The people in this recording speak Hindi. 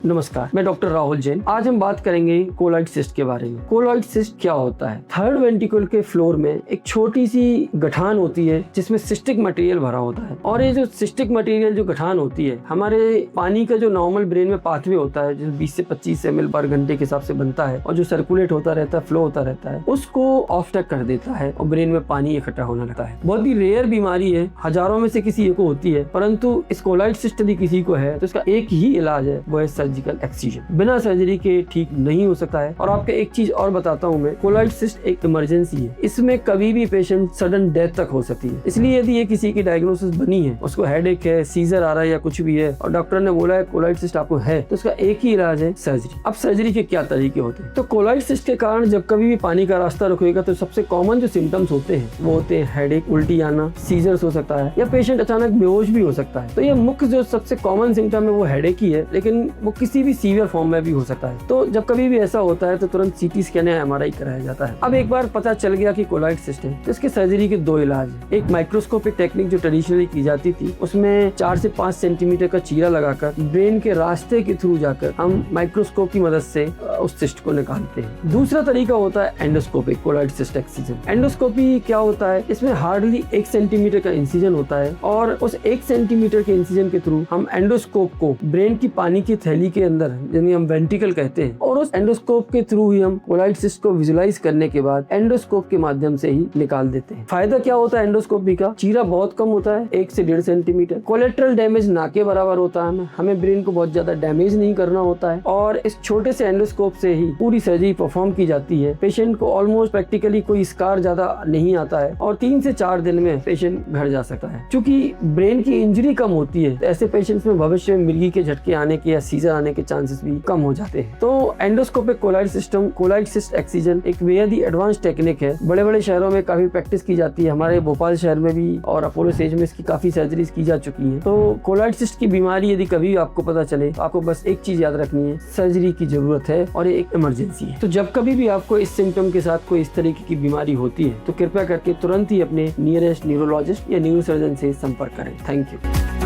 नमस्कार, मैं डॉक्टर राहुल जैन। आज हम बात करेंगे कोलॉइड सिस्ट के बारे में। कोलॉइड सिस्ट क्या होता है? थर्ड वेंट्रिकल के फ्लोर में एक छोटी सी गठान होती है जिसमें सिस्टिक मटेरियल भरा होता है, और ये जो सिस्टिक मटेरियल जो गठान होती है हमारे पानी का जो नॉर्मल ब्रेन में पाथवे होता है जो 20 से 25 ml पर घंटे के हिसाब से बनता है और जो सर्कुलेट होता रहता है, फ्लो होता रहता है, उसको ऑफ टक कर देता है और ब्रेन में पानी इकट्ठा होने लगता है। बहुत ही रेयर बीमारी है, हजारों में से किसी एक को होती है, परंतु इस कोलॉइड सिस्ट यदि किसी को है तो इसका एक ही इलाज है, वो है सर्जिकल एक्सिजन। बिना सर्जरी के ठीक नहीं हो सकता है। और आपको एक चीज और बताता हूँ मैं, कोलॉइड सिस्ट एक इमरजेंसी है, इसमें कभी भी पेशेंट सडन डेथ तक हो सकती है। इसलिए यदि ये किसी की डायग्नोसिस बनी है, उसको हेडेक है, सीजर आ रहा है या कुछ भी है और डॉक्टर ने बोला है कोलॉइड सिस्ट आपको है, तो उसका एक ही इलाज है सर्जरी। अब सर्जरी के क्या तरीके होते हैं? तो कोलॉइड सिस्ट के कारण जब कभी भी पानी का रास्ता रुकेगा तो सबसे कॉमन जो सिम्टम्स होते हैं वो होते हैं हेडेक, उल्टी आना, सीजर्स हो सकता है या पेशेंट अचानक बेहोश भी हो सकता है। तो ये मुख्य जो सबसे कॉमन सिम्टम है वो हेडेक ही है, लेकिन वो किसी भी सीवियर फॉर्म में भी हो सकता है। तो जब कभी भी ऐसा होता है तो तुरंत सीटी स्कैन या MRI कराया जाता है। अब एक बार पता चल गया कि कोलॉइड सिस्ट है तो इसके सर्जरी के दो इलाज है। एक माइक्रोस्कोपिक टेक्निक जो ट्रेडिशनली की जाती थी, उसमें 4 से 5 सेंटीमीटर का चीरा लगाकर ब्रेन के रास्ते के थ्रू जाकर हम माइक्रोस्कोप की मदद से उस सिस्ट को निकालते हैं। दूसरा तरीका होता है endoscopic colloid cyst excision. Endoscopy क्या होता है? इसमें हार्डली 1 सेंटीमीटर का इंसिजन होता है और उस 1 सेंटीमीटर के इंसिजन के थ्रू हम एंडोस्कोप को ब्रेन की पानी की थैली के अंदर, जिन्हें हम वेंट्रिकल कहते हैं, और उस एंडोस्कोप के थ्रू ही हम कोलॉइड सिस्ट को विजुलाइज करने के बाद एंडोस्कोप के माध्यम से ही निकाल देते हैं। फायदा क्या होता है एंडोस्कोपी का? चीरा बहुत कम होता है, 1 से 1.5 सेंटीमीटर। कोलेट्रल डैमेज ना के बराबर होता है, हमें ब्रेन को बहुत ज्यादा डैमेज नहीं करना होता है और इस छोटे से एंडोस्कोप से ही पूरी सर्जरी परफॉर्म की जाती है। पेशेंट को ऑलमोस्ट प्रैक्टिकली कोई स्कार ज्यादा नहीं आता है और 3 से 4 दिन में पेशेंट घर जा सकता है। क्योंकि ब्रेन की इंजरी कम होती है, ऐसे पेशेंट्स में भविष्य में मिर्गी के झटके आने के या सीजर आने के चांसेस भी कम हो जाते हैं। तो endoscopic colloid system, colloid cyst excision एक बेहद ही एडवांस टेक्निक है। बड़े बड़े शहरों में काफी प्रैक्टिस की जाती है, हमारे भोपाल शहर में भी और अपोलो सेज में इसकी काफी सर्जरीज की जा चुकी है। तो कोलॉइड सिस्ट की बीमारी यदि कभी आपको पता चले तो आपको बस एक चीज याद रखनी है, सर्जरी की जरूरत है और ये एक इमरजेंसी है। तो जब कभी भी आपको इस सिम्टम के साथ कोई इस तरीके की बीमारी होती है तो कृपया करके तुरंत ही अपने नियरेस्ट न्यूरोलॉजिस्ट या न्यूरोसर्जन से संपर्क करें। Thank you.